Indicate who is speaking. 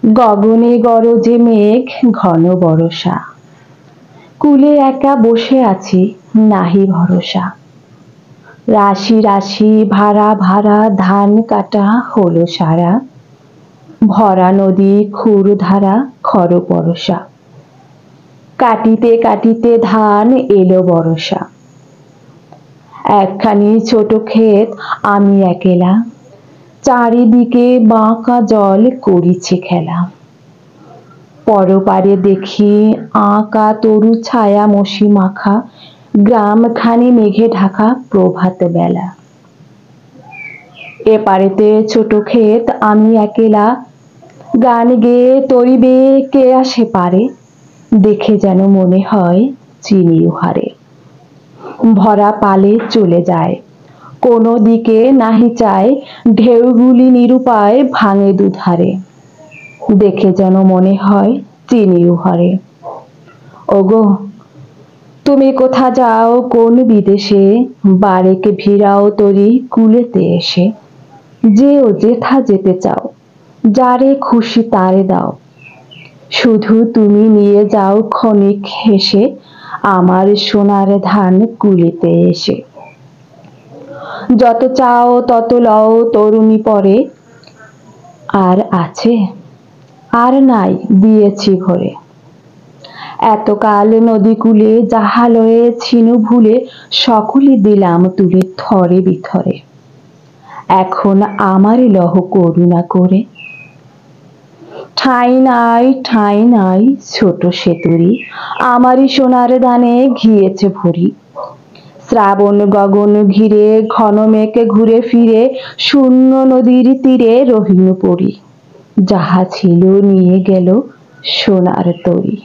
Speaker 1: গগনে গরজে মেঘ ঘন বরষা, কূলে একা বসে আছি নাহি ভরসা। রাশি রাশি ভাড়া ভাড়া ধান কাটা হলো সারা, ভরা নদী ক্ষুরধারা খর পরশা। কাটিতে কাটিতে ধান এলো বরষা, একখানি ছোট ক্ষেত আমি একেলা, চারিদিকে বাঁকা জল করিছে খেলা। পরপারে দেখি আঁকা তরু ছায়া মসি মাখা, গ্রামখানি মেঘে ঢাকা প্রভাত বেলা। এপারেতে ছোট ক্ষেত আমি একেলা, গান গেয়ে তরিবে কে আসে পারে, দেখে যেন মনে হয় চিনি উহারে। ভরা পালে চলে যায়, কোনো দিকে নাহি চায়, ঢেউগুলি নিরুপায় ভাঙে দুধারে, দেখে যেন মনে হয় চিনি উহারে। ওগো তুমি কোথা যাও কোন বিদেশে, বারেক ভিড়াও তরি কূলেতে এসে। যেও যেথা যেতে চাও, যারে খুশি তারে দাও, শুধু তুমি নিয়ে যাও ক্ষণিক হেসে আমার সোনার ধান কূলেতে এসে। যত চাও তত লও তরুণী পরে, আর আছে আর নাই দিয়েছি ভরে। এতকাল নদী কূলে যাহা লয়েছিনু ভুলে, সকলই দিলাম তুলে থরে বিথরে। এখন আমারে লহ করুণা করে। ঠাঁই নাই ছোট সেতুরি, আমারই সোনার দানে ঘিয়েছে ভরি। শ্রাবণ গগন ঘিরে ঘন মেঘ ঘুরে ফিরে, শূন্য নদীর তীরে রহিনু পড়ি। যাহা ছিল নিয়ে গেল সোনার তরী।